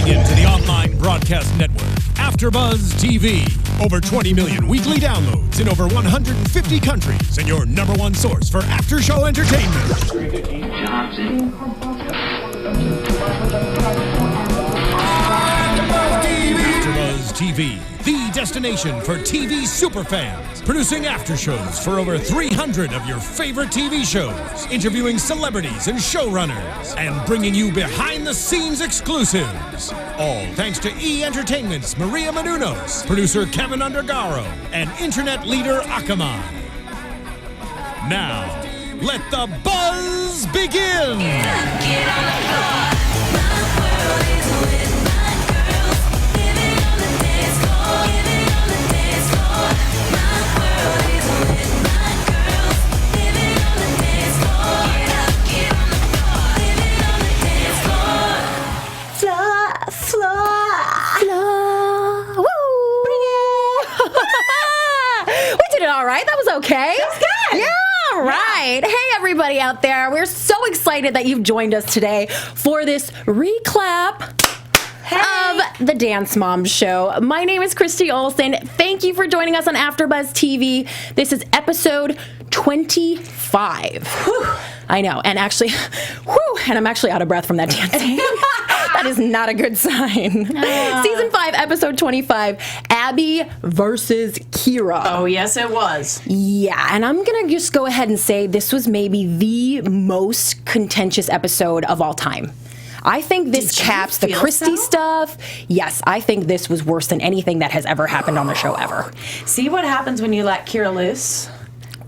Tuning in to the online broadcast network, AFTERBUZZ TV. Over 20 million weekly downloads in over 150 countries, and your number one source for after-show entertainment. AFTERBUZZ TV, the destination for TV superfans. Producing aftershows for over 300 of your favorite TV shows. Interviewing celebrities and showrunners. And bringing you behind-the-scenes exclusives. All thanks to E! Entertainment's Maria Menounos, producer Kevin Undergaro, and internet leader Akamai. Now, let the buzz begin! Get on the floor. My world is with my girls. Living on the dance floor. Living on the dance floor. My world is with my girls. Living on the dance floor. Get on the floor. Living on the dance floor. Floor. Woo! Bring it! We did it all right. That was okay. That was good. Yeah. All right. Yeah. Hey, everybody out there. We're so excited that you've joined us today for this reclap of the Dance Moms show. My name is Christy Olson. Thank you for joining us on AFTERBUZZ TV. This is episode 25. Whew. I know. And actually, and I'm actually out of breath from that dancing. That is not a good sign. Season 5, episode 25, Abby versus Kira. Oh, yes, it was. Yeah, and I'm going to just go ahead and say this was maybe the most contentious episode of all time. I think this caps the Christy stuff. Yes, I think this was worse than anything that has ever happened on the show ever. See what happens when you let Kira loose?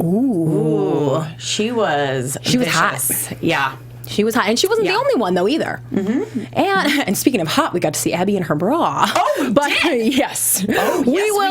Ooh. She was hot. Yeah. She was hot, and she wasn't the only one though either. Mm-hmm. And speaking of hot, we got to see Abby in her bra. Oh, we did. Yes, we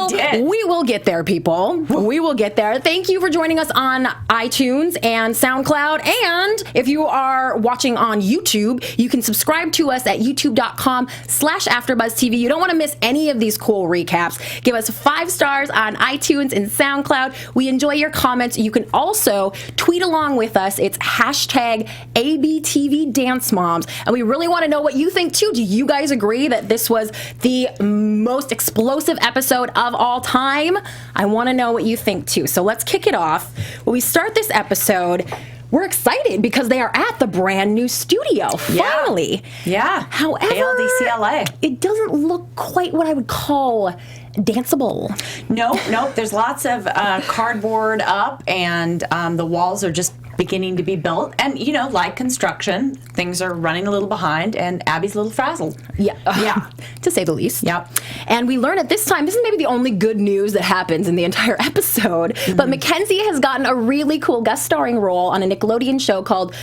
did. We will get there, people. We will get there. Thank you for joining us on iTunes and SoundCloud, and if you are watching on YouTube, you can subscribe to us at youtube.com/AfterBuzzTV. You don't want to miss any of these cool recaps. Give us 5 stars on iTunes and SoundCloud. We enjoy your comments. You can also tweet along with us. It's hashtag ABTV Dance Moms, and we really want to know what you think too. Do you guys agree that this was the most explosive episode of all time? I want to know what you think too. So let's kick it off. When we start this episode, we're excited because they are at the brand new studio, finally. Yeah. However, ALDCLA. It doesn't look quite what I would call danceable. Nope. There's lots of cardboard up, and the walls are just beginning to be built. And, you know, like construction, things are running a little behind, and Abby's a little frazzled. Yeah. To say the least. Yep. And we learn at this time, this is maybe the only good news that happens in the entire episode, but Mackenzie has gotten a really cool guest starring role on a Nickelodeon show called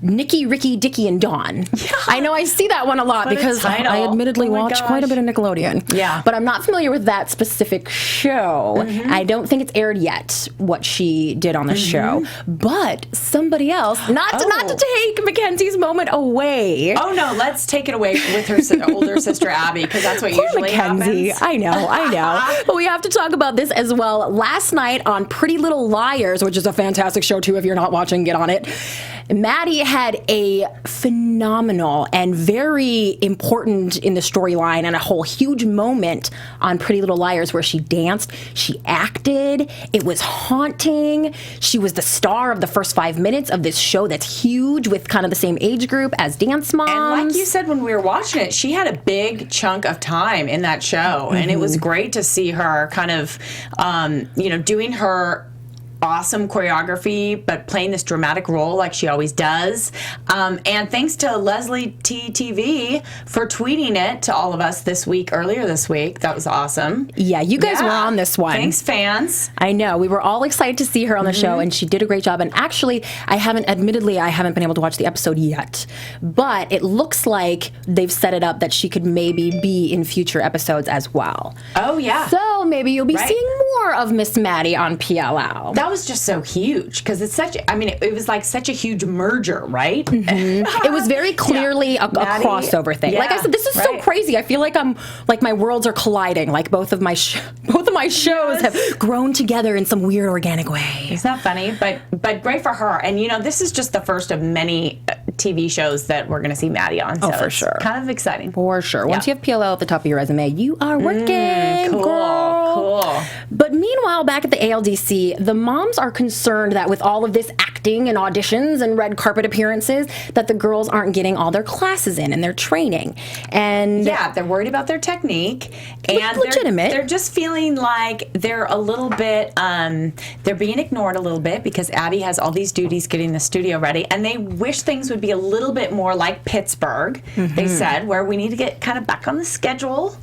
Nikki, Ricky, Dickie, and Dawn. Yeah. I know I see that one a lot because I admittedly watch quite a bit of Nickelodeon. Yeah. But I'm not familiar with that specific show. Mm-hmm. I don't think it's aired yet, what she did on the show. But somebody else, not to take Mackenzie's moment away. Oh, no, let's take it away with her older sister, Abby, because that's what usually Mackenzie. happens. I know. But we have to talk about this as well. Last night on Pretty Little Liars, which is a fantastic show too, if you're not watching, get on it. Maddie had a phenomenal and very important in the storyline and a whole huge moment on Pretty Little Liars where she danced, she acted, it was haunting. She was the star of the first 5 minutes of this show that's huge with kind of the same age group as Dance Moms. And like you said when we were watching it, she had a big chunk of time in that show, and it was great to see her kind of, doing her awesome choreography, but playing this dramatic role like she always does. And thanks to Leslie TV for tweeting it to all of us earlier this week. That was awesome. Yeah, you guys were on this one. Thanks, fans. I know. We were all excited to see her on the show, and she did a great job. And actually, I haven't been able to watch the episode yet. But it looks like they've set it up that she could maybe be in future episodes as well. Oh, yeah. So maybe you'll be seeing more more of Miss Maddie on PLL. That was just so huge because it's such. I mean, it was like such a huge merger, right? It was very clearly a crossover thing. Like I said, this is so crazy. I feel like my worlds are colliding. Like both of my shows have grown together in some weird organic way. It's not funny, but great for her. And this is just the first of many TV shows that we're going to see Maddie on. So for sure. Kind of exciting. For sure. Once you have PLL at the top of your resume, you are working. Cool. But meanwhile, back at the ALDC, the moms are concerned that with all of this acting and auditions and red carpet appearances, that the girls aren't getting all their classes in and their training. And they're worried about their technique. And legitimate. They're just feeling like they're a little bit, they're being ignored a little bit because Abby has all these duties getting the studio ready. And they wish things would be a little bit more like Pittsburgh, they said, where we need to get kind of back on the schedule.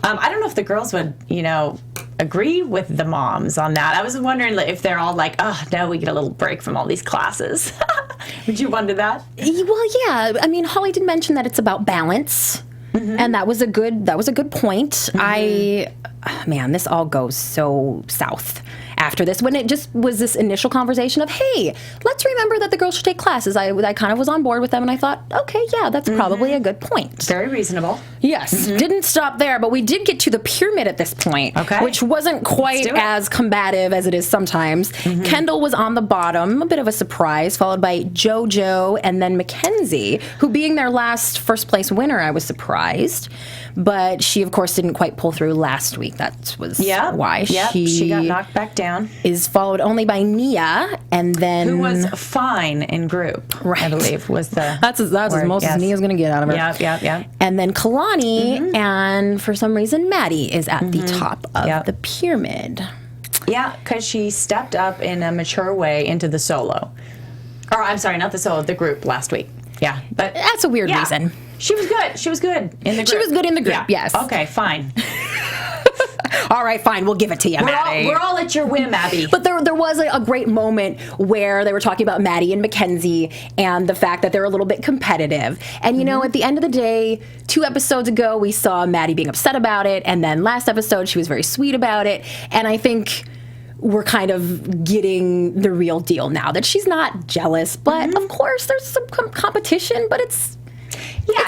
I don't know if the girls would, agree with the moms on that. I was wondering if they're all like, oh, no, we get a little break from all these classes. Would you wonder that? Well, yeah. I mean, Holly did mention that it's about balance. And that was a good point. Man, this all goes so south after this. When it just was this initial conversation of, hey, let's remember that the girls should take classes. I kind of was on board with them, and I thought, okay, yeah, that's probably a good point. Very reasonable. Yes. Didn't stop there, but we did get to the pyramid at this point, which wasn't quite as combative as it is sometimes. Kendall was on the bottom, a bit of a surprise, followed by JoJo and then Mackenzie, who being their last first place winner, I was surprised. But she, of course, didn't quite pull through last week. That was why she got knocked back down. Is followed only by Nia, and then who was fine in group. Right. I believe was the that's as most as Nia's going to get out of her. Yeah. And then Kalani, and for some reason Maddie is at the top of the pyramid. Yeah, because she stepped up in a mature way into the solo. Or I'm sorry, not the solo, the group last week. Yeah, but that's a weird reason. She was good. She was good in the group. She was good in the group, yes. Okay, fine. All right, fine. We'll give it to you, Maddie. We're all at your whim, Abby. But there was a great moment where they were talking about Maddie and Mackenzie and the fact that they're a little bit competitive. And, at the end of the day, 2 episodes ago, we saw Maddie being upset about it. And then last episode, she was very sweet about it. And I think we're kind of getting the real deal now, that she's not jealous. But, of course, there's some competition, but it's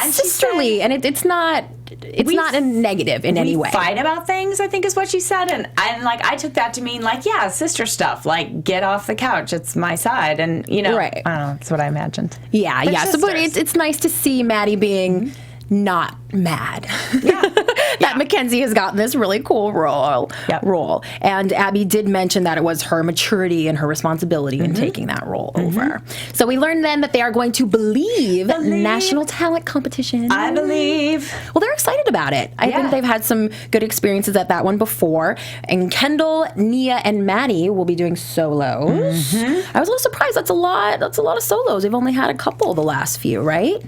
sisterly, and it's not a negative in any way. We fight about things, I think is what she said, and I took that to mean sister stuff, like get off the couch, it's my side, and right. I don't know, that's what I imagined. Yeah. So, but it's nice to see Maddie being not mad. That Mackenzie has gotten this really cool role. And Abby did mention that it was her maturity and her responsibility in taking that role over. So we learned then that they are going to believe National Talent Competition. I believe. Well, they're excited about it. I think they've had some good experiences at that one before. And Kendall, Nia, and Maddie will be doing solos. I was a little surprised. That's a lot of solos. They've only had a couple the last few, right?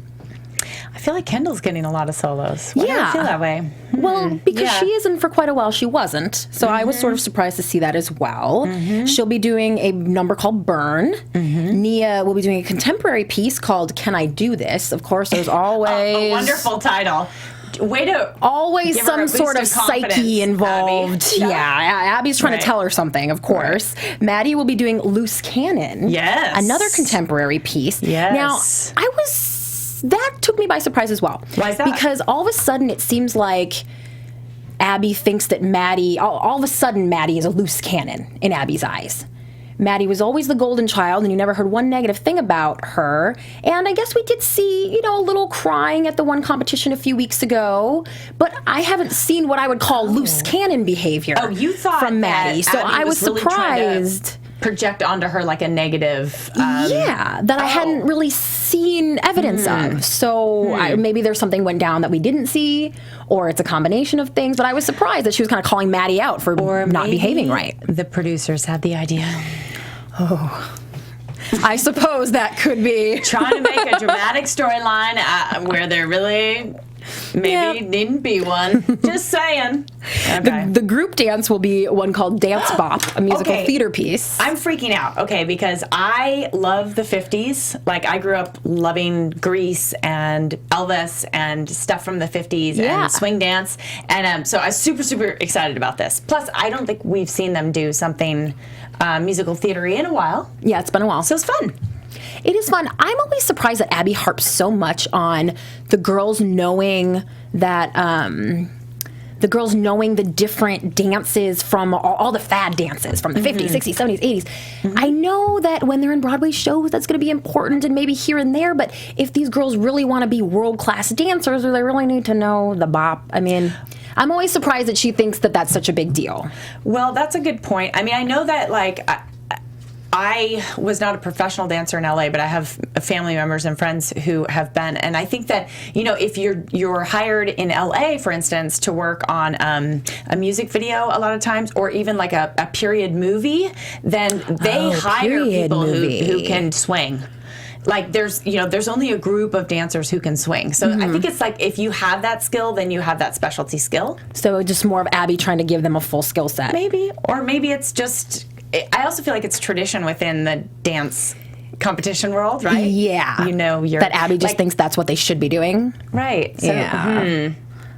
I feel like Kendall's getting a lot of solos. Why do I feel that way? Well, because she isn't for quite a while. She wasn't. So I was sort of surprised to see that as well. She'll be doing a number called Burn. Nia will be doing a contemporary piece called Can I Do This? Of course, there's always... a wonderful title. Way to always some sort of psyche involved. Abby. Abby's trying to tell her something, of course. Right. Maddie will be doing Loose Cannon. Yes. Another contemporary piece. Yes. Now, that took me by surprise as well. Why is that? Because all of a sudden it seems like Abby thinks that Maddie, all of a sudden Maddie is a loose cannon in Abby's eyes. Maddie was always the golden child, and you never heard one negative thing about her. And I guess we did see, a little crying at the one competition a few weeks ago. But I haven't seen what I would call loose cannon behavior. Oh, you thought from Maddie? So Abby I was really surprised. Project onto her like a negative. That I hadn't really seen evidence of. So maybe there's something went down that we didn't see, or it's a combination of things. But I was surprised that she was kind of calling Maddie out for not behaving right. The producers had the idea. Oh, I suppose that could be trying to make a dramatic storyline where they're really Maybe you needn't be one. Just saying. Okay. The group dance will be one called Dance Bop, a musical theater piece. I'm freaking out, because I love the 50s. Like, I grew up loving Grease and Elvis and stuff from the 50s and swing dance. And so I was super, super excited about this. Plus, I don't think we've seen them do something musical theater-y in a while. Yeah, it's been a while. So it's fun. It is fun. I'm always surprised that Abby harps so much on the girls knowing that the different dances from all the fad dances from the 50s, 60s, 70s, 80s. I know that when they're in Broadway shows, that's going to be important and maybe here and there, but if these girls really want to be world-class dancers, or they really need to know the bop, I mean, I'm always surprised that she thinks that that's such a big deal. Well, that's a good point. I mean, I know that, like, I was not a professional dancer in LA, but I have family members and friends who have been. And I think that, if you're hired in LA, for instance, to work on a music video a lot of times, or even like a period movie, then they hire people who can swing. Like, there's only a group of dancers who can swing. So I think it's like, if you have that skill, then you have that specialty skill. So just more of Abby trying to give them a full skill set. Maybe. Or maybe it's just... I also feel like it's tradition within the dance competition world, right? Yeah. That Abby just thinks that's what they should be doing. Right. So,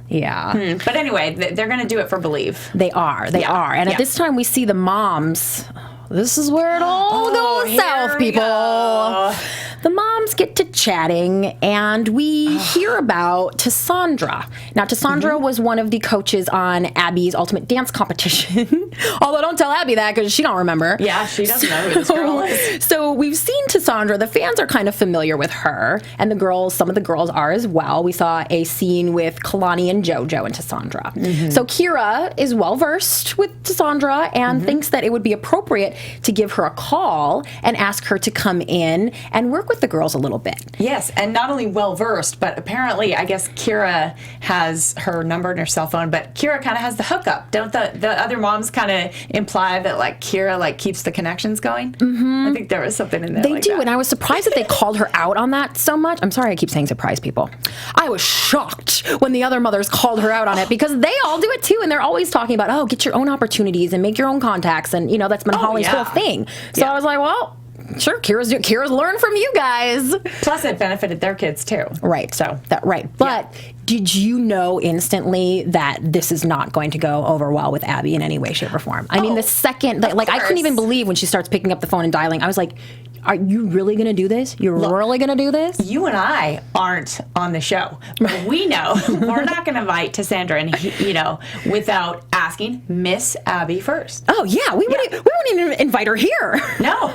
Yeah. But anyway, they're going to do it for Believe. They are. They are. And at this time, we see the moms. This is where it all goes south, people. Go. The moms get to chatting, and we hear about Tassandra. Now, Tassandra was one of the coaches on Abby's Ultimate Dance Competition. Although, don't tell Abby that, because she don't remember. Yeah, she doesn't know who this girl is. So, we've seen Tassandra. The fans are kind of familiar with her, and some of the girls are as well. We saw a scene with Kalani and JoJo and Tassandra. So, Kira is well-versed with Tassandra and thinks that it would be appropriate to give her a call and ask her to come in and work with the girls a little bit. Yes, and not only well-versed, but apparently, I guess Kira has her number in her cell phone, but Kira kind of has the hookup. Don't the other moms kind of imply that, like, Kira, like, keeps the connections going? I think there was something in there They do, and I was surprised that they called her out on that so much. I'm sorry I keep saying surprise, people. I was shocked when the other mothers called her out on it, because they all do it too, and they're always talking about, get your own opportunities and make your own contacts, and, that's been Holly's whole thing. So I was like, well... Sure, Kira's learned from you guys. Plus, it benefited their kids too. Right. So But did you know instantly that this is not going to go over well with Abby in any way, shape, or form? I mean, the second, I couldn't even believe when she starts picking up the phone and dialing. I was like, are you really going to do this? You're really going to do this? You and I aren't on the show, but we know we're not going to invite Tassandra and without asking Miss Abby first. Oh yeah, we wouldn't even invite her here. No.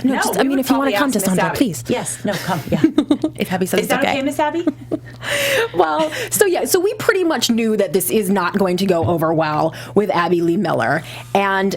Just, I mean, if you want to come to Sandra, please. Yes, no, come. Yeah. If Abby says is that okay, Miss Abby? Well, so we pretty much knew that this is not going to go over well with Abby Lee Miller, and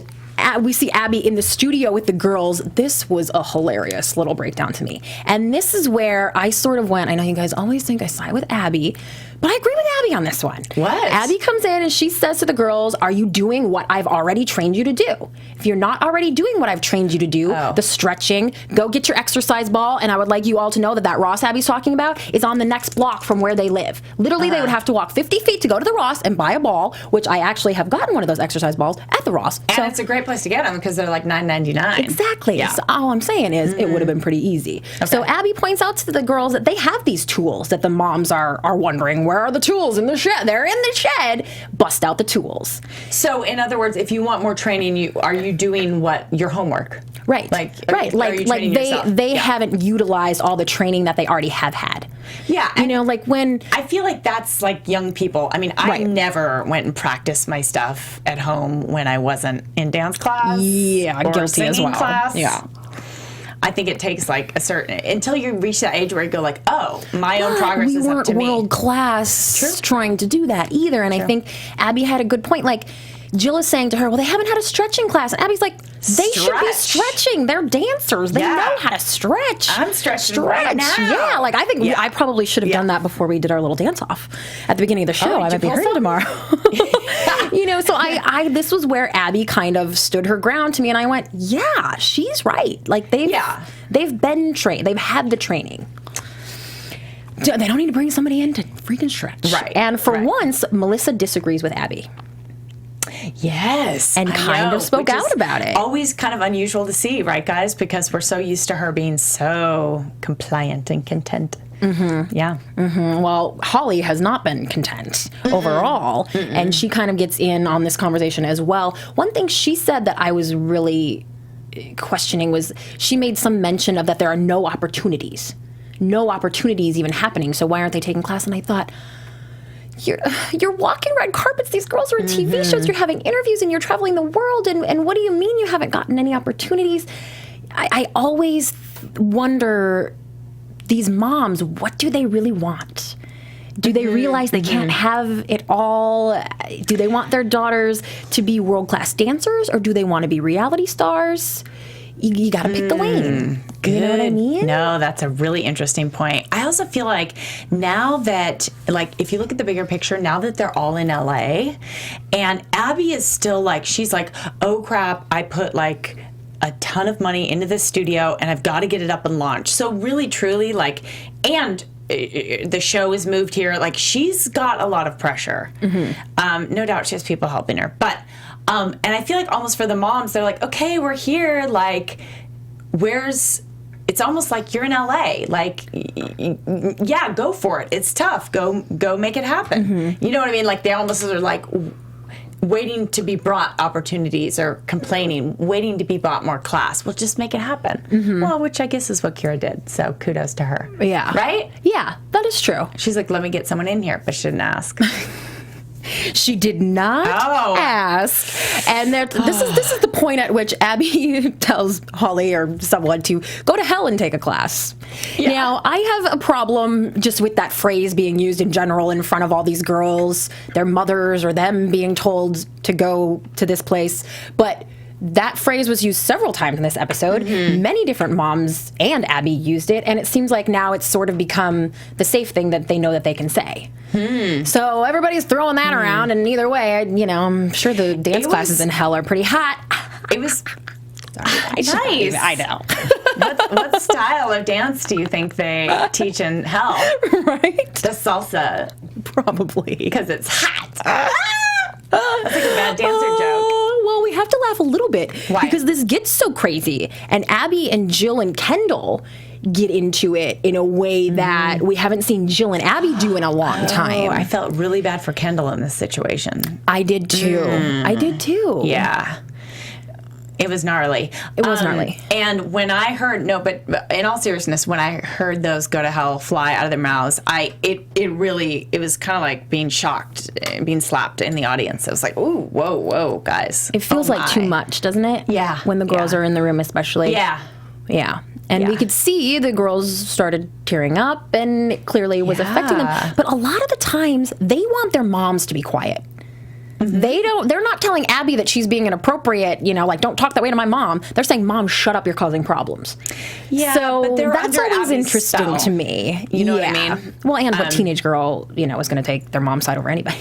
we see Abby in the studio with the girls. This was a hilarious little breakdown to me. And this is where I sort of went, I know you guys always think I side with Abby, but I agree with Abby on this one. What? Abby comes in and she says to the girls, are you doing what I've already trained you to do? If you're not already doing what I've trained you to do, the stretching, go get your exercise ball, and I would like you all to know that Ross Abby's talking about is on the next block from where they live. Literally, they would have to walk 50 feet to go to the Ross and buy a ball, which I actually have gotten one of those exercise balls at the Ross. And it's a great place to get them because they're like $9.99. Exactly. Yeah. So all I'm saying is it would have been pretty easy. Okay. So Abby points out to the girls that they have these tools that the moms are wondering, where are the tools in the shed? They're in the shed. Bust out the tools. So in other words, if you want more training, are you doing your homework? Right. Like they haven't utilized all the training that they already have had. Yeah. When I feel like that's like young people. I mean, I never went and practiced my stuff at home when I wasn't in dance class. Yeah, or guilty as well. Class. Yeah. I think it takes like a certain, until you reach that age where you go like, oh, my own progress is up to me. We weren't world class trying to do that either. And I think Abby had a good point. Like, Jill is saying to her, well, they haven't had a stretching class. And Abby's like, they should be stretching. They're dancers. They know how to stretch. I'm stretching right now. Yeah, like I think I probably should have done that before we did our little dance off at the beginning of the show. I might be hurting tomorrow. So this was where Abby kind of stood her ground to me, and I went, yeah, she's right. Like they've been trained. They've had the training. They don't need to bring somebody in to freaking stretch. Right. And for once, Melissa disagrees with Abby. Yes. And kind of spoke out about it. Always kind of unusual to see, right, guys? Because we're so used to her being so compliant and content. Mm-hmm. Yeah. Mm-hmm. Well, Holly has not been content overall, and she kind of gets in on this conversation as well. One thing she said that I was really questioning was she made some mention of that there are no opportunities even happening, so why aren't they taking class? And I thought, you're walking red carpets. These girls are in TV shows. You're having interviews, and you're traveling the world. And what do you mean you haven't gotten any opportunities? I always wonder, these moms, what do they really want? Do they realize they can't have it all? Do they want their daughters to be world-class dancers, or do they want to be reality stars? You got to pick the lane. You know what I mean? No, that's a really interesting point. I also feel like now that, like, if you look at the bigger picture, now that they're all in LA, and Abby is still like, she's like, oh crap, I put like a ton of money into this studio and I've got to get it up and launch. So really, truly, like, and the show is moved here. Like, she's got a lot of pressure. No doubt she has people helping her. But, and I feel like almost for the moms, they're like, okay, we're here. Like, it's almost like you're in LA. Like, yeah, go for it. It's tough. Go make it happen. You know what I mean? Like, they almost are like waiting to be brought opportunities, or complaining, waiting to be brought more class. Well, just make it happen. Well, which I guess is what Kira did. So kudos to her. Yeah. Right? Yeah, that is true. She's like, let me get someone in here, but she didn't ask. She did not ask. And this is the point at which Abby tells Holly or someone to go to hell and take a class. Yeah. Now, I have a problem just with that phrase being used in general in front of all these girls, their mothers, or them being told to go to this place. But that phrase was used several times in this episode. Many different moms and Abby used it, and it seems like now it's sort of become the safe thing that they know that they can say. So everybody's throwing that around, and either way, I'm sure the dance classes in hell are pretty hot. It was nice. I know. What style of dance do you think they teach in hell? Right? The salsa. Probably. Because it's hot. That's like a bad dancer joke. Well, we have to laugh a little bit. Why? Because this gets so crazy. And Abby and Jill and Kendall get into it in a way that we haven't seen Jill and Abby do in a long time. I felt really bad for Kendall in this situation. I did too. Yeah. It was gnarly. It was gnarly. And when I heard, but in all seriousness, when I heard those go to hell fly out of their mouths, it was kind of like being shocked, being slapped in the audience. It was like, ooh, whoa, guys. It feels like too much, doesn't it? Yeah. When the girls are in the room, especially. Yeah. Yeah. And we could see the girls started tearing up, and it clearly was affecting them. But a lot of the times, they want their moms to be quiet. They're not telling Abby that she's being inappropriate, like, don't talk that way to my mom. They're saying, Mom, shut up, you're causing problems. Yeah, so but that's always Abby's interesting style. To me. You know what I mean? Well, and what teenage girl, is going to take their mom's side over anybody?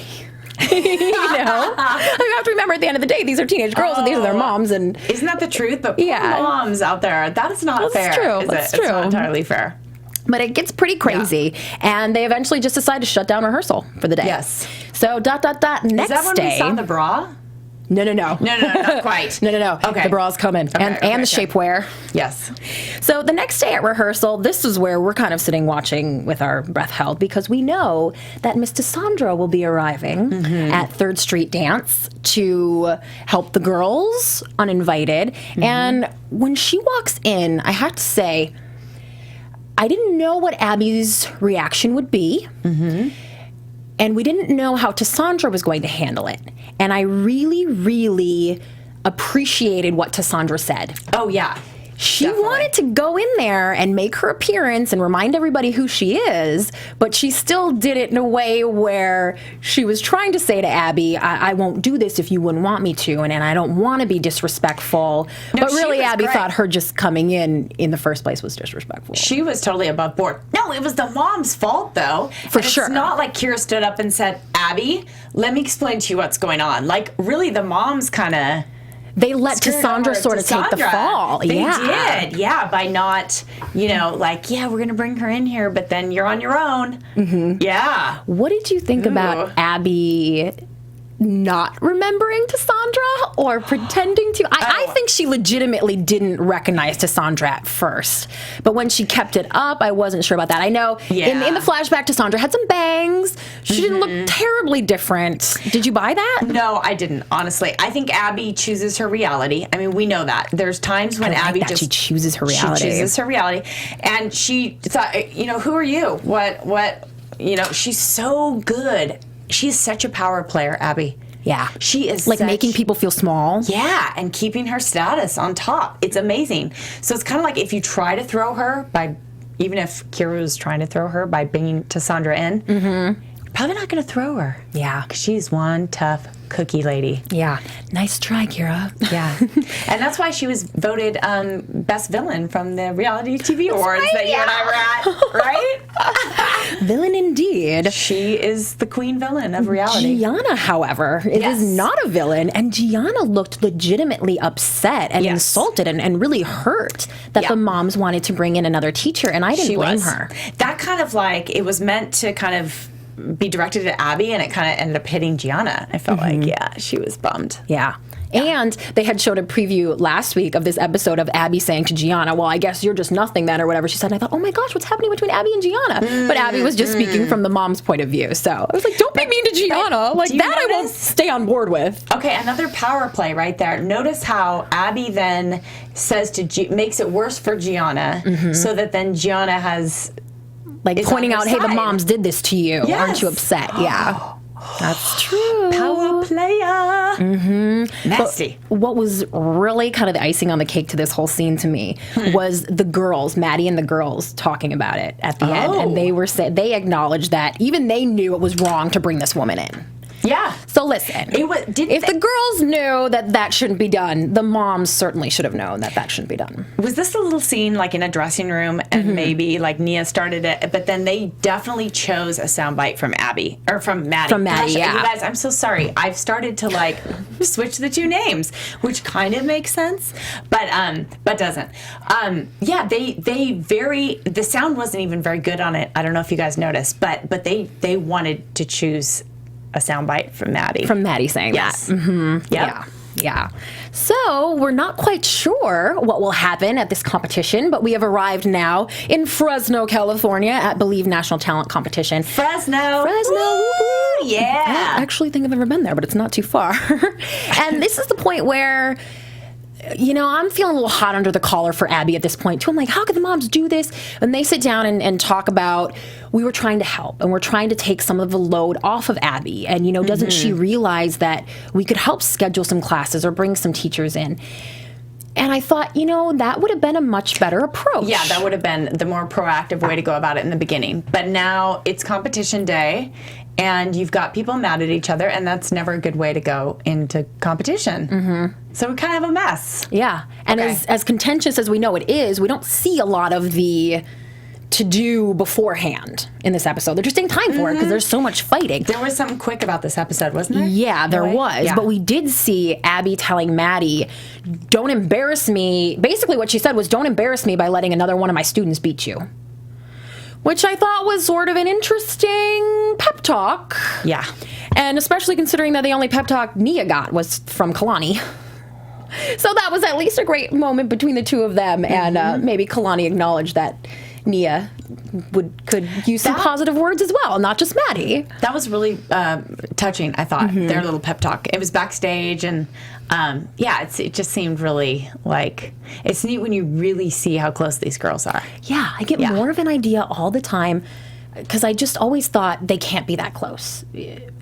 You have to remember at the end of the day, these are teenage girls and these are their moms. And isn't that the truth? But poor moms out there, that is not fair. True. That's true. It's not entirely fair. But it gets pretty crazy, and they eventually just decide to shut down rehearsal for the day. Yes. So, next day. Is that when we saw the bra? No, not quite. No. Okay. The bra's coming, and the shapewear. Yes. So the next day at rehearsal, this is where we're kind of sitting watching with our breath held, because we know that Miss Cassandra will be arriving at 3rd Street Dance to help the girls uninvited. And when she walks in, I have to say, I didn't know what Abby's reaction would be. And we didn't know how Cassandra was going to handle it. And I really, really appreciated what Cassandra said. Oh, yeah. She wanted to go in there and make her appearance and remind everybody who she is, but she still did it in a way where she was trying to say to Abby, I won't do this if you wouldn't want me to, and I don't want to be disrespectful. No, but really, Abby great. thought her just coming in the first place was disrespectful. She was totally above board. No, it was the mom's fault, though. For sure. It's not like Kira stood up and said, Abby, let me explain to you what's going on. Like, really, the mom's kind of... They let Cassandra sort of take the fall. They did, yeah, by not, like, we're going to bring her in here, but then you're on your own. Mm-hmm. Yeah. What did you think about Abby not remembering Cassandra or pretending to? I think she legitimately didn't recognize Cassandra at first, but when she kept it up, I wasn't sure about that. I know in the flashback, Cassandra had some bangs. She didn't look terribly different. Did you buy that? No, I didn't, honestly. I think Abby chooses her reality. I mean, we know that. There's times when Abby she chooses her reality. She chooses her reality. And she thought, who are you? What, she's so good. She's such a power player, Abby. Yeah. She is like making people feel small. Yeah, and keeping her status on top. It's amazing. So it's kind of like if you try to throw her even if Kira was trying to throw her by bringing Cassandra in, you're probably not going to throw her. Yeah. Because she's one tough cookie lady. Yeah. Nice try, Kira. Yeah. And that's why she was voted best villain from the reality TV awards that you and I were at, right? Villain indeed. She is the queen villain of reality. Gianna, however, is not a villain, and Gianna looked legitimately upset and insulted and really hurt that the moms wanted to bring in another teacher, and I didn't blame her. That kind of like, it was meant to kind of be directed at Abby, and it kind of ended up hitting Gianna. I felt like, she was bummed. Yeah. And they had showed a preview last week of this episode of Abby saying to Gianna, well, I guess you're just nothing then, or whatever she said. And I thought, oh my gosh, what's happening between Abby and Gianna? But Abby was just speaking from the mom's point of view. So I was like, don't be mean to Gianna. Like, that I won't stay on board with. Okay, another power play right there. Notice how Abby then says makes it worse for Gianna, so that then Gianna has... like pointing out, hey, the moms did this to you. Yes. Aren't you upset? Yeah. That's true. Power player. Nasty. But what was really kind of the icing on the cake to this whole scene to me was the girls, Maddie and the girls, talking about it at the end. And they acknowledged that even they knew it was wrong to bring this woman in. Yeah. So listen, if the girls knew that shouldn't be done, the moms certainly should have known that shouldn't be done. Was this a little scene like in a dressing room, and maybe like Nia started it, but then they definitely chose a soundbite from Abby or from Maddie. From Maddie, yeah. You guys, I'm so sorry. I've started to like switch the two names, which kind of makes sense, but doesn't. The sound wasn't even very good on it. I don't know if you guys noticed, but they wanted to choose a soundbite from Maddie. From Maddie saying that. Mm-hmm. Yep. Yeah. So we're not quite sure what will happen at this competition, but we have arrived now in Fresno, California at Believe National Talent Competition. Fresno. Woo-hoo. Yeah. I don't actually think I've ever been there, but it's not too far. And this is the point where... I'm feeling a little hot under the collar for Abby at this point, too. I'm like, how could the moms do this? And they sit down and talk about, we were trying to help, and we're trying to take some of the load off of Abby. And, doesn't she realize that we could help schedule some classes or bring some teachers in? And I thought, that would have been a much better approach. Yeah, that would have been the more proactive way to go about it in the beginning. But now it's competition day, and you've got people mad at each other, and that's never a good way to go into competition. So we kind of have a mess. Yeah. And as contentious as we know it is, we don't see a lot of the to-do beforehand in this episode. They're just taking time for it because there's so much fighting. There was something quick about this episode, wasn't there? Yeah, there was. Yeah. But we did see Abby telling Maddie, don't embarrass me. Basically what she said was, don't embarrass me by letting another one of my students beat you. Which I thought was sort of an interesting pep talk. Yeah. And especially considering that the only pep talk Nia got was from Kalani. So that was at least a great moment between the two of them. And maybe Kalani acknowledged that Nia could use some positive words as well, not just Maddie. That was really touching, I thought, their little pep talk. It was backstage, and it just seemed really like, it's neat when you really see how close these girls are. Yeah, I get more of an idea all the time, because I just always thought they can't be that close.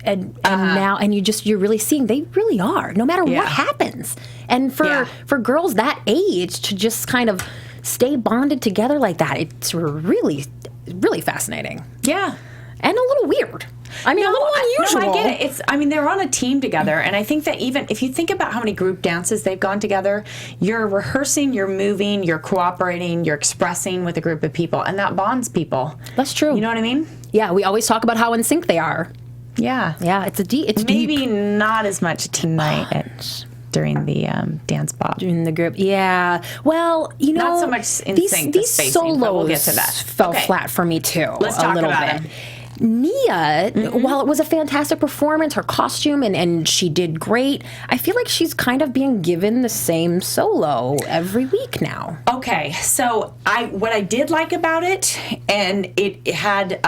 And now, and you're really seeing they really are, no matter what happens. And for girls that age to just kind of stay bonded together like that, it's really, really fascinating. Yeah. And a little weird. I mean, a little unusual. No, I get it. They're on a team together, and I think that even if you think about how many group dances they've gone together, you're rehearsing, you're moving, you're cooperating, you're expressing with a group of people, and that bonds people. That's true. You know what I mean? Yeah, we always talk about how in sync they are. Yeah. Yeah, it's deep. Maybe not as much tonight. during the dance bop. In the group, yeah. Well, Not so much in sync, these spacing, solos but we'll get to that. fell flat for me too. Let's talk little about bit. them. Nia, while it was a fantastic performance, her costume and she did great, I feel like she's kind of being given the same solo every week now. Okay, so what I did like about it, and it had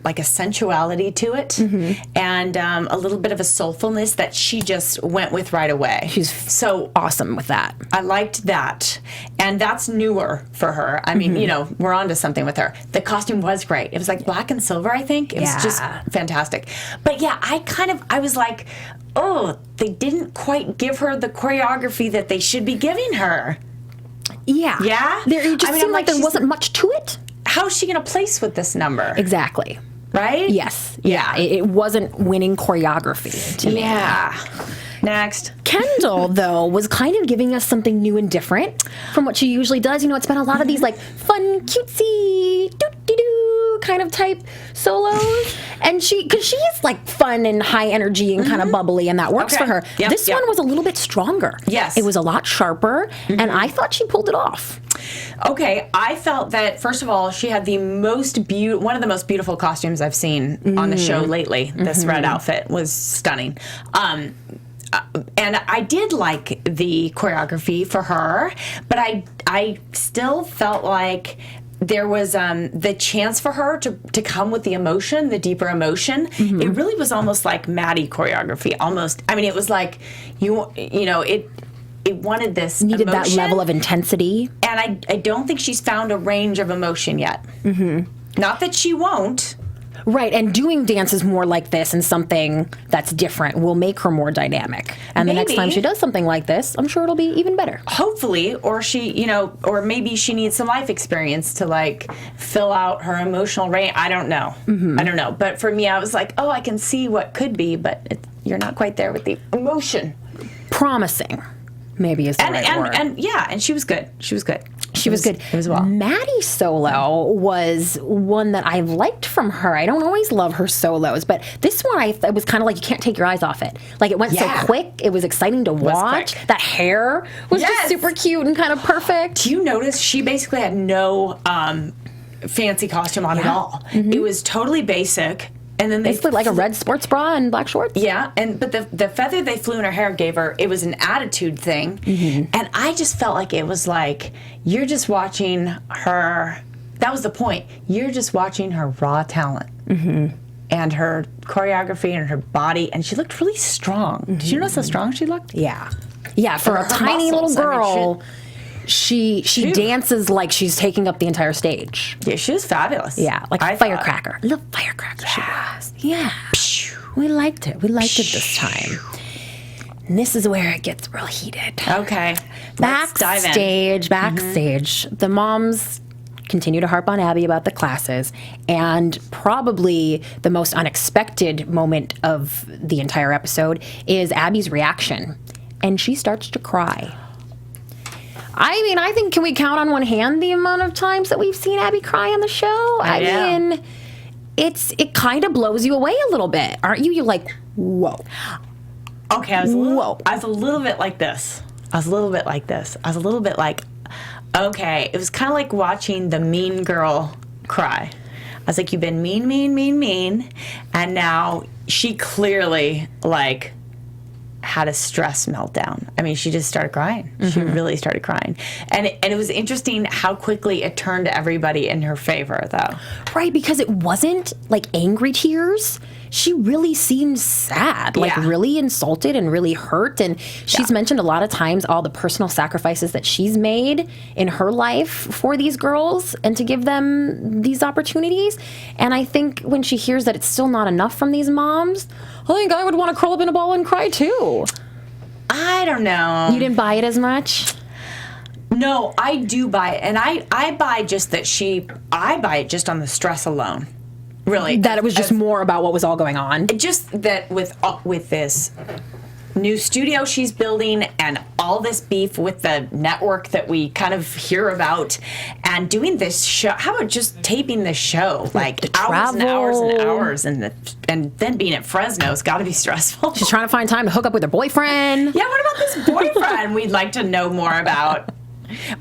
like a sensuality to it, and a little bit of a soulfulness that she just went with right away. She's so awesome with that. I liked that, and that's newer for her. I mean, we're onto something with her. The costume was great. It was like black and silver, I think. It was just fantastic. But yeah, I was like, oh, they didn't quite give her the choreography that they should be giving her. Yeah. Yeah? It just seemed like there wasn't much to it. How's she going to place with this number? Exactly. Right? Yes. Yeah. It wasn't winning choreography to me. Yeah. Next. Kendall, though, was kind of giving us something new and different from what she usually does. It's been a lot of these like fun, cutesy, doo-doo-doo kind of type solos. And because she is like fun and high energy and kind of bubbly, and that works for her. Yep, this one was a little bit stronger. Yes. It was a lot sharper, and I thought she pulled it off. Okay, I felt that, first of all, she had one of the most beautiful costumes I've seen on the show lately. This red outfit was stunning. And I did like the choreography for her, but I still felt like there was the chance for her to come with the emotion, the deeper emotion. It really was almost like Maddie choreography. Almost, I mean, it was like it wanted this Needed emotion, that level of intensity. and I don't think she's found a range of emotion yet. Not that she won't. Right, and doing dances more like this and something that's different will make her more dynamic. And the next time she does something like this, I'm sure it'll be even better. Hopefully, or or maybe she needs some life experience to like fill out her emotional range. I don't know. I don't know. But for me, I was like, oh, I can see what could be, but you're not quite there with the emotion. Promising, maybe is the right word. And she was good. She was good. She was good. It was well. Maddie's solo was one that I liked from her. I don't always love her solos, but this one it was kind of like you can't take your eyes off it. Like it went so quick. It was exciting to watch. That hair was just super cute and kind of perfect. Do you notice she basically had no fancy costume on at all? It was totally basic. And then basically like a red sports bra and black shorts. Yeah, but the feather they flew in her hair gave her, it was an attitude thing. And I just felt like it was like, you're just watching her, that was the point. You're just watching her raw talent. And her choreography and her body, and she looked really strong. Did you notice how strong she looked? Yeah. Yeah, for a tiny muscles, little girl, she dances like she's taking up the entire stage. Yeah, she was fabulous. Yeah, like a firecracker. A little firecracker she was. Yeah. We liked it. We liked it this time. And this is where it gets real heated. Okay. Backstage. The moms continue to harp on Abby about the classes, and probably the most unexpected moment of the entire episode is Abby's reaction. And she starts to cry. I mean, I think, can we count on one hand the amount of times that we've seen Abby cry on the show? I mean, it kind of blows you away a little bit, aren't you? You're like, whoa. Okay, I was a little bit like this. I was a little bit like, okay. It was kind of like watching the mean girl cry. I was like, you've been mean, and now she clearly, like, had a stress meltdown. I mean, she just started crying. She really started crying. And it was interesting how quickly it turned everybody in her favor, though. Right, because it wasn't like angry tears. She really seemed sad, like really insulted and really hurt. And she's mentioned a lot of times all the personal sacrifices that she's made in her life for these girls and to give them these opportunities. And I think when she hears that it's still not enough from these moms, I think I would want to curl up in a ball and cry too. I don't know. You didn't buy it as much? No, I do buy it. And I buy just that I buy it just on the stress alone. Really. That it was just more about what was all going on. Just that with this new studio she's building and all this beef with the network that we kind of hear about, and doing this show. How about just taping the show, like hours and hours and hours, and then being at Fresno's got to be stressful. She's trying to find time to hook up with her boyfriend. Yeah, what about this boyfriend? We'd like to know more about.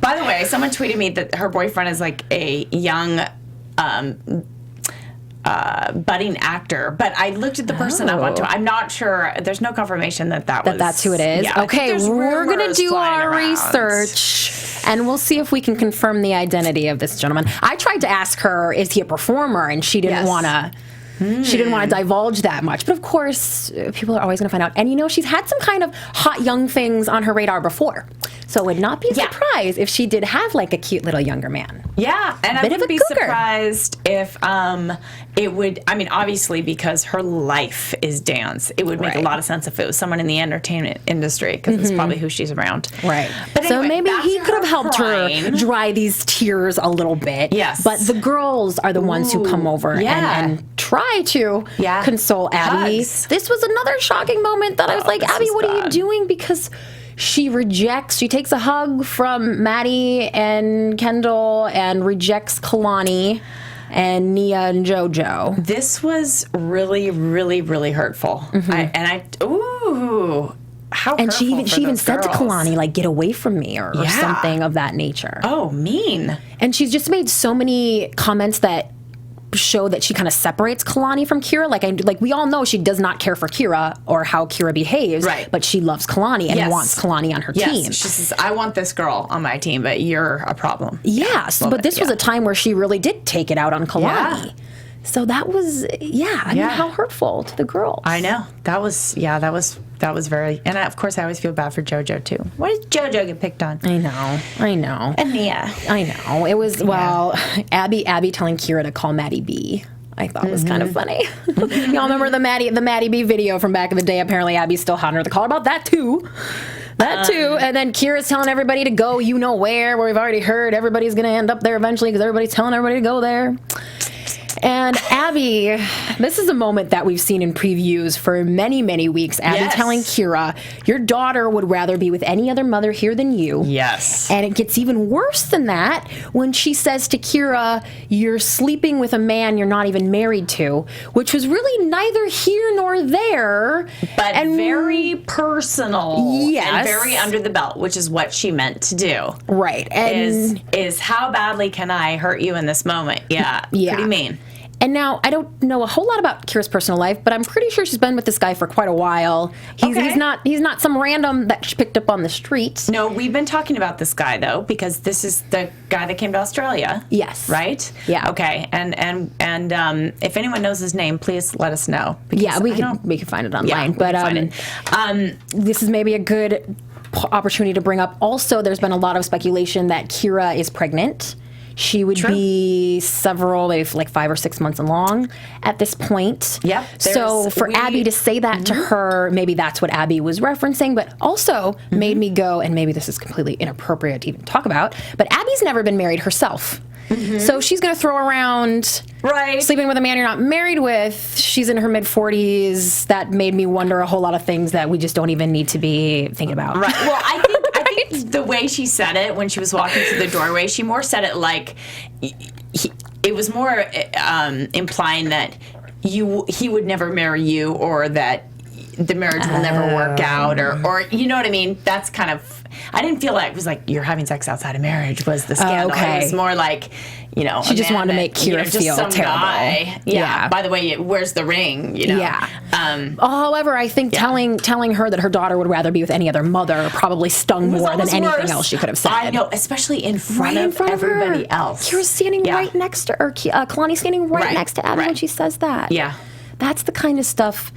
By the way, someone tweeted me that her boyfriend is like a young budding actor, but I looked at the person up onto. I'm not sure. There's no confirmation that that's who it is. Yeah, okay, we're gonna do our research, and we'll see if we can confirm the identity of this gentleman. I tried to ask her, is he a performer, and she didn't want to. She didn't want to divulge that much. But of course, people are always going to find out. And you know, she's had some kind of hot young things on her radar before. So it would not be a surprise if she did have like a cute little younger man. Yeah, and I wouldn't be surprised if it would, I mean, obviously because her life is dance, it would make a lot of sense if it was someone in the entertainment industry, because it's probably who she's around. Right. But so anyway, maybe he could have helped her dry these tears a little bit. Yes. But the girls are the ones who come over and try to console Abby. Hugs. This was another shocking moment that I was like, Abby, what are you doing? Because she takes a hug from Maddie and Kendall and rejects Kalani and Nia and JoJo. This was really, really, really hurtful. How and she hurtful even for said those to girls. Kalani, like, get away from me or something of that nature. Oh, mean. And she's just made so many comments that show that she kind of separates Kalani from Kira. Like we all know she does not care for Kira or how Kira behaves, right? But she loves Kalani and wants Kalani on her team. She says, I want this girl on my team, but you're a problem. Yes, but this was a time where she really did take it out on Kalani. Yeah. So that was, I mean, how hurtful to the girls. I know. That was very, and of course I always feel bad for JoJo too. Why did JoJo get picked on? I know. And Nia. I know. It was, Abby telling Kira to call Maddie B. I thought was kind of funny. Y'all remember the Maddie B video from back in the day? Apparently Abby's still hot under the collar about that too. And then Kira's telling everybody to go you know where we've already heard everybody's going to end up there eventually because everybody's telling everybody to go there. And Abby, this is a moment that we've seen in previews for many, many weeks. Abby telling Kira, your daughter would rather be with any other mother here than you. Yes. And it gets even worse than that when she says to Kira, you're sleeping with a man you're not even married to, which was really neither here nor there. But very personal. Yes. And very under the belt, which is what she meant to do. Right. And is how badly can I hurt you in this moment? Yeah. Pretty mean. And now, I don't know a whole lot about Kira's personal life, but I'm pretty sure she's been with this guy for quite a while. He's not some random that she picked up on the streets. No, we've been talking about this guy, though, because this is the guy that came to Australia. Yes. Right? Yeah. Okay. And if anyone knows his name, please let us know. Yeah, we can find it online. This is maybe a good opportunity to bring up. Also, there's been a lot of speculation that Kira is pregnant. She would be maybe like 5 or 6 months along at this point. Yep. So for Abby to say that to her, maybe that's what Abby was referencing, but also made me go, and maybe this is completely inappropriate to even talk about, but Abby's never been married herself. So she's going to throw around sleeping with a man you're not married with. She's in her mid-40s. That made me wonder a whole lot of things that we just don't even need to be thinking about. Right. Well, I think the way she said it when she was walking through the doorway, she more said it like it was more implying that he would never marry you, or that the marriage will never work out, or you know what I mean? That's kind of, I didn't feel like it was like you're having sex outside of marriage was the scandal. It was more like, she just wanted to make Kira feel terrible. Guy. Yeah. By the way, where's the ring? Yeah. However, I think telling her that her daughter would rather be with any other mother probably stung more than anything else she could have said. I know, especially in front of everybody else. Kira's standing right next to her. Kalani's standing right next to Abby when she says that. Yeah. That's the kind of stuff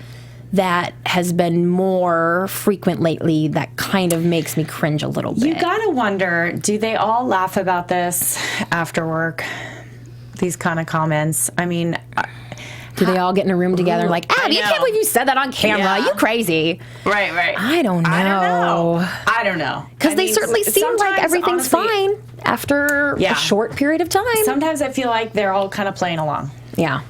that has been more frequent lately that kind of makes me cringe a little bit. You gotta wonder, do they all laugh about this after work? These kind of comments. I mean, do they all get in a room together like, Abby, I can't believe you said that on camera. You crazy. Right. I don't know. Because they certainly seem like everything's fine after a short period of time. Sometimes I feel like they're all kind of playing along. Yeah.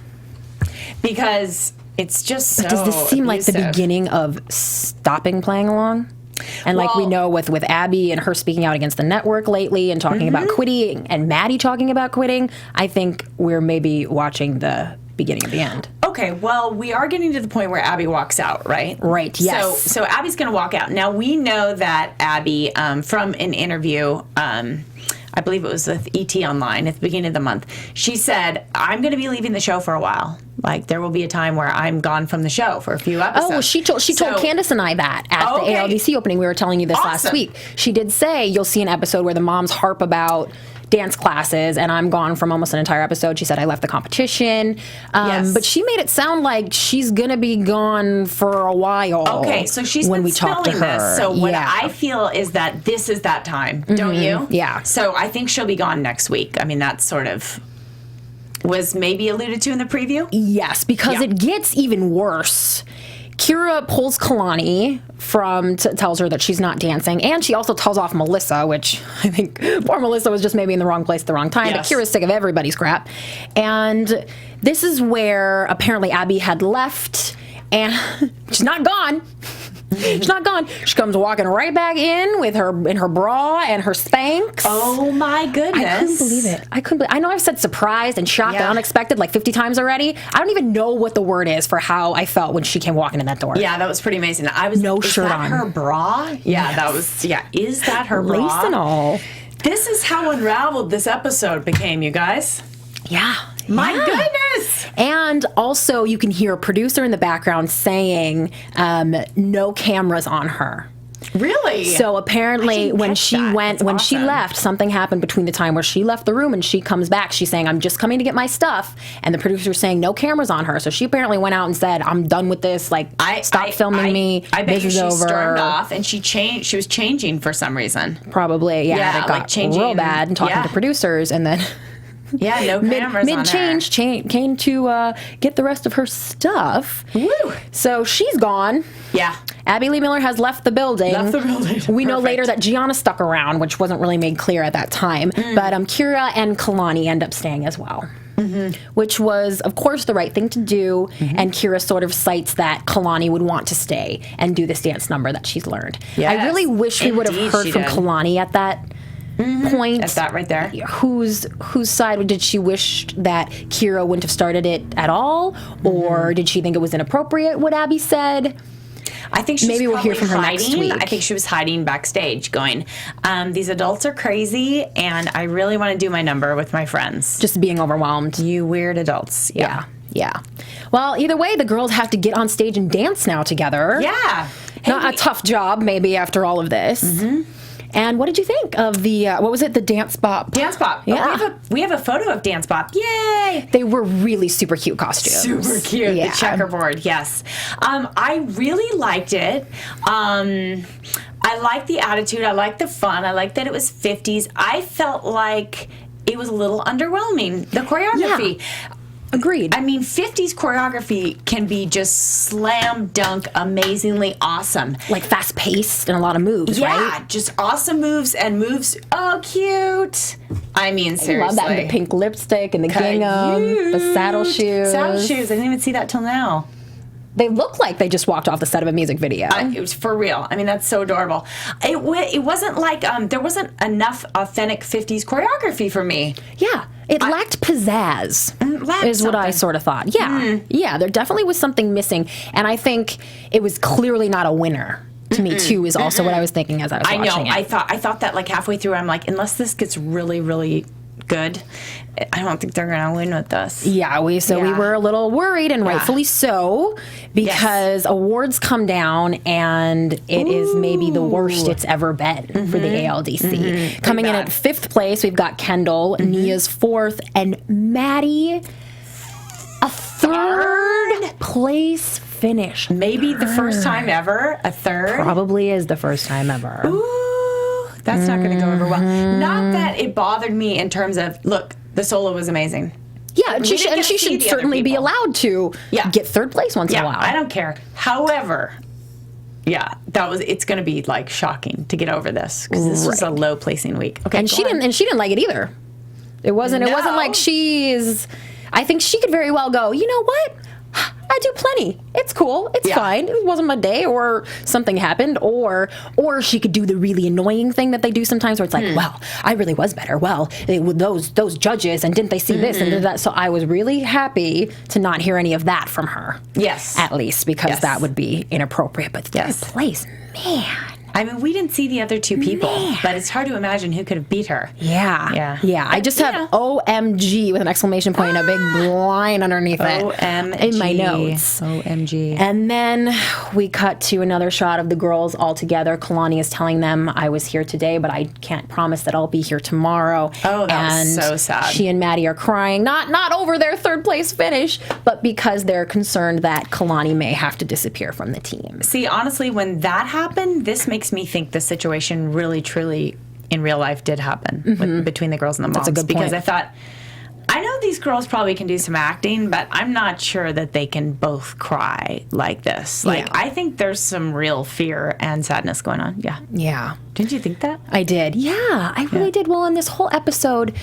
Because it's just so does this seem abusive. like the beginning of stopping playing along? And like we know with Abby and her speaking out against the network lately and talking about quitting, and Maddie talking about quitting, I think we're maybe watching the beginning of the end. Okay, well, we are getting to the point where Abby walks out, right? Right, yes. So Abby's going to walk out. Now, we know that Abby, from an interview, I believe it was with ET Online at the beginning of the month, she said, I'm going to be leaving the show for a while. Like, there will be a time where I'm gone from the show for a few episodes. Oh, she told Candace and I that at the ALDC opening. We were telling you this last week. She did say you'll see an episode where the moms harp about dance classes, and I'm gone from almost an entire episode. She said I left the competition, but she made it sound like she's gonna be gone for a while. Okay, so she's when been we talked to her. This. So what I feel is that this is that time, don't you? Yeah. So I think she'll be gone next week. I mean, that sort of was maybe alluded to in the preview. Yes, because it gets even worse. Kira pulls Kalani tells her that she's not dancing, and she also tells off Melissa, which I think poor Melissa was just maybe in the wrong place at the wrong time, but Kira's sick of everybody's crap. And this is where apparently Abby had left, and she's not gone. She's not gone. She comes walking right back in with her bra and her Spanx. Oh my goodness! I couldn't believe it. I know I've said surprised and shocked and unexpected like 50 times already. I don't even know what the word is for how I felt when she came walking in that door. Yeah, that was pretty amazing. I was no shirt on. Is that her bra? Yeah, that was. Yeah, is that her bra? Lace and all. This is how unraveled this episode became, you guys. Yeah. My goodness! And also, you can hear a producer in the background saying, no cameras on her. Really? So apparently when she left, something happened between the time where she left the room and she comes back. She's saying, I'm just coming to get my stuff. And the producer's saying, no cameras on her. So she apparently went out and said, I'm done with this. Like, stop filming me. I bet this you is she over. stormed off and she was changing for some reason. Probably, yeah. It got like changing, real bad and talking to producers. And then... Yeah, no cameras on her. Mid-change, came to get the rest of her stuff. Woo! So she's gone. Yeah. Abby Lee Miller has left the building. We know Perfect. later that Gianna stuck around, which wasn't really made clear at that time. But Kira and Kalani end up staying as well. Which was, of course, the right thing to do. And Kira sort of cites that Kalani would want to stay and do this dance number that she's learned. Yes. I really wish we would have heard from Kalani at that point. That's that right there. Whose side did she wish that Kira wouldn't have started it at all, or did she think it was inappropriate what Abby said? I think maybe we'll hear from her next week. I think she was hiding backstage, going, "These adults are crazy, and I really want to do my number with my friends." Just being overwhelmed. You weird adults. Yeah. Well, either way, the girls have to get on stage and dance now together. Yeah. Not a tough job, maybe, after all of this. And what did you think of the, what was it, the Dance Bop? Dance Bop. Yeah. We have a photo of Dance Bop. Yay! They were really super cute costumes. Super cute. Yeah. The checkerboard, yes. I really liked it. I liked the attitude. I liked the fun. I liked that it was 50s. I felt like it was a little underwhelming, the choreography. Yeah. Agreed. I mean, 50s choreography can be just slam dunk, amazingly awesome. Like fast paced and a lot of moves, right? Yeah, just awesome moves and moves. Oh, cute. I mean, seriously. I love that, and the pink lipstick and the gingham, the saddle shoes. Saddle shoes. I didn't even see that till now. They look like they just walked off the set of a music video. It was for real. I mean, that's so adorable. It wasn't like, there wasn't enough authentic 50s choreography for me. Yeah. It lacked pizzazz, is what I sort of thought. Yeah. Yeah, there definitely was something missing. And I think it was clearly not a winner. To me, too, is also what I was thinking as I was watching it. I thought that like halfway through, I'm like, unless this gets really, really good, I don't think they're going to win with this. Yeah, we were a little worried, and rightfully so, because awards come down, and it is maybe the worst it's ever been for the ALDC. Coming in at 5th place, we've got Kendall, Nia's 4th, and Maddie, a 3rd place finish. Maybe the first time ever, a 3rd. Probably is the first time ever. Ooh, that's not going to go over well. Not that it bothered me in terms of, look, the solo was amazing. Yeah, and she should certainly be allowed to get 3rd place once in a while. I don't care. However, it's going to be like shocking to get over this, because this was a low placing week. Okay, and she didn't like it either. It wasn't like I think she could very well go, you know what? I do plenty. It's cool. It's fine. It wasn't my day, or something happened, or she could do the really annoying thing that they do sometimes, where it's like, well, I really was better. Well, those judges, and didn't they see this and did that? So I was really happy to not hear any of that from her. Yes, at least, because that would be inappropriate. But third place, man. I mean, we didn't see the other two people, but it's hard to imagine who could have beat her. Yeah. I just have OMG with an exclamation point and a big line underneath it. OMG. In my notes. OMG. And then we cut to another shot of the girls all together. Kalani is telling them, I was here today, but I can't promise that I'll be here tomorrow. Oh, that was so sad. She and Maddie are crying, not over their third place finish, but because they're concerned that Kalani may have to disappear from the team. See, honestly, when that happened, this makes me think the situation really, truly, in real life did happen between the girls and the moms. That's a good point. Because I thought, I know these girls probably can do some acting, but I'm not sure that they can both cry like this. I think there's some real fear and sadness going on. Yeah. Didn't you think that? I did. Yeah, I really did. Well, in this whole episode,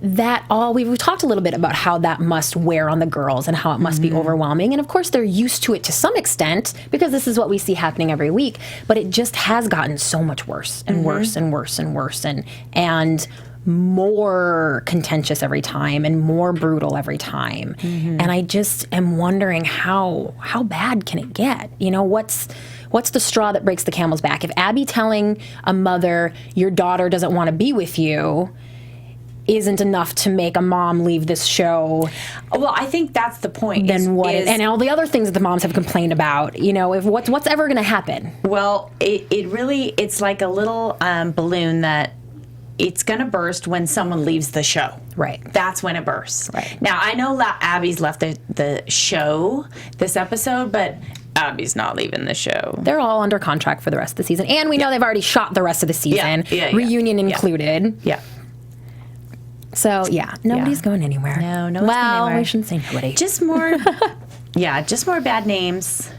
we've talked a little bit about how that must wear on the girls and how it must be overwhelming. And of course, they're used to it to some extent because this is what we see happening every week. But it just has gotten so much worse and worse and worse and worse and more contentious every time and more brutal every time. And I just am wondering how bad can it get? You know, what's the straw that breaks the camel's back? If Abby telling a mother, your daughter doesn't want to be with you, isn't enough to make a mom leave this show. Well, I think that's the point. Then what? And all the other things that the moms have complained about. You know, if what's ever going to happen? Well, it's like a little balloon that it's going to burst when someone leaves the show. Right. That's when it bursts. Right. Now, I know Abby's left the show this episode, but Abby's not leaving the show. They're all under contract for the rest of the season, and we know they've already shot the rest of the season, reunion included. Yeah. So, nobody's going anywhere. No one's going anywhere. Well, we shouldn't say nobody. Just more, just more bad names,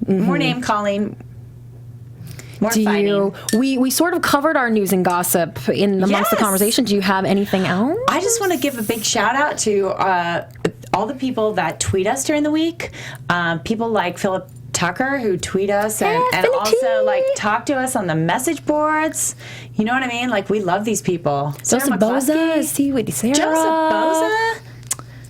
more name calling, more fighting. We sort of covered our news and gossip amongst the conversation. Do you have anything else? I just want to give a big shout out to all the people that tweet us during the week. People like Philip Tucker, who tweet us and also talk to us on the message boards. You know what I mean? We love these people. Joseph Boza, Sarah. Joseph Boza?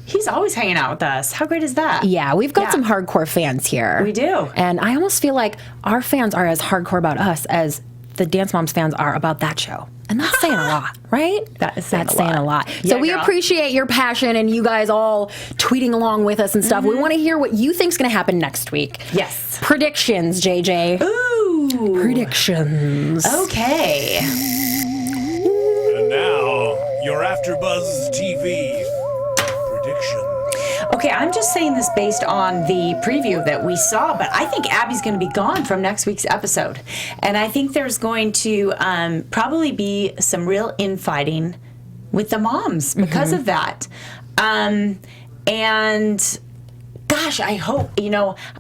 He's always hanging out with us. How great is that? Yeah, we've got some hardcore fans here. We do. And I almost feel like our fans are as hardcore about us as the Dance Moms fans are about that show. And that's saying a lot, right? That's saying a lot. Yeah, so we appreciate your passion and you guys all tweeting along with us and stuff. We want to hear what you think's going to happen next week. Yes. Predictions, JJ. Ooh. Predictions. Okay. And now, your AFTERBUZZ TV predictions. Okay, I'm just saying this based on the preview that we saw, but I think Abby's going to be gone from next week's episode. And I think there's going to probably be some real infighting with the moms because of that. And gosh, I hope,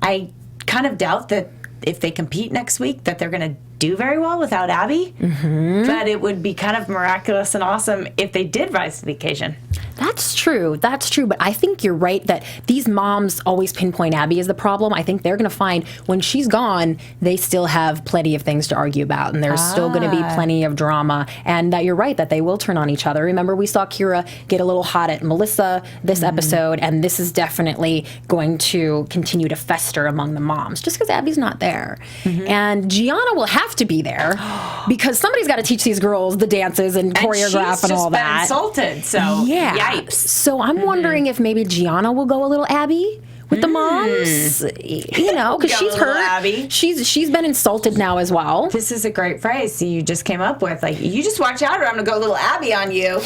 I kind of doubt that if they compete next week that they're going to do very well without Abby. But it would be kind of miraculous and awesome if they did rise to the occasion. That's true. But I think you're right that these moms always pinpoint Abby as the problem. I think they're going to find when she's gone, they still have plenty of things to argue about, and there's still going to be plenty of drama. And that you're right that they will turn on each other. Remember, we saw Kira get a little hot at Melissa this episode, and this is definitely going to continue to fester among the moms just because Abby's not there. And Gianna will have to be there because somebody's got to teach these girls the dances and choreograph and all that. She's just been insulted, so yikes. So I'm wondering if maybe Gianna will go a little Abby with the moms, because she's hurt. Abby. She's been insulted now as well. This is a great phrase you just came up with. You just watch out, or I'm gonna go a little Abby on you.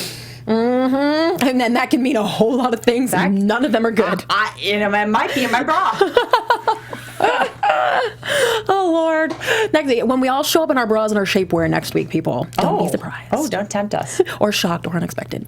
And then that can mean a whole lot of things. And none of them are good. It might be in my bra. Oh, Lord. Next, when we all show up in our bras and our shapewear next week, people, don't be surprised. Oh, don't tempt us. Or shocked or unexpected.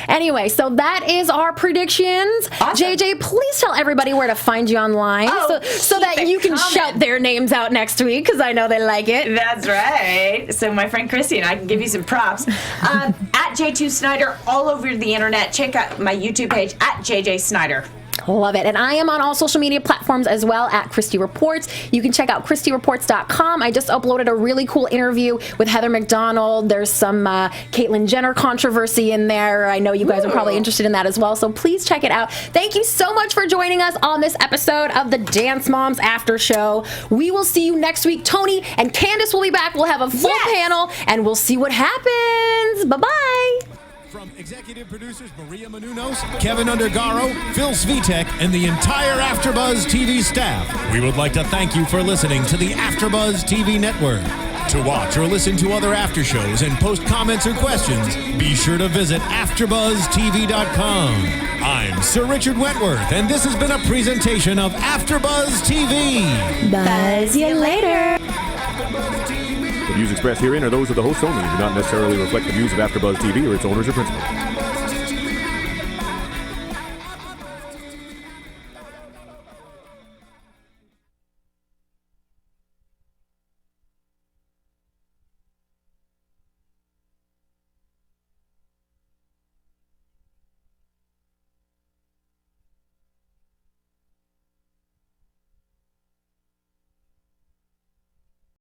Anyway, so that is our predictions. Awesome. JJ, please tell everybody where to find you online so that you can shout their names out next week, because I know they like it. That's right. So my friend Christy and I can give you some props. At JJ Snyder all over the internet. Check out my YouTube page at JJ Snyder. Love it. And I am on all social media platforms as well at Christy Reports. You can check out ChristyReports.com. I just uploaded a really cool interview with Heather McDonald. There's some Caitlyn Jenner controversy in there. I know you guys are probably interested in that as well. So please check it out. Thank you so much for joining us on this episode of the Dance Moms After Show. We will see you next week. Tony and Candace will be back. We'll have a full panel and we'll see what happens. Bye-bye. From executive producers Maria Menounos, Kevin Undergaro, Phil Svitek, and the entire AfterBuzz TV staff, we would like to thank you for listening to the AfterBuzz TV network. To watch or listen to other after shows and post comments or questions, be sure to visit AfterBuzzTV.com. I'm Sir Richard Wentworth, and this has been a presentation of AfterBuzz TV. Buzz you later. The views expressed herein are those of the hosts only and do not necessarily reflect the views of AfterBuzz TV or its owners or principals.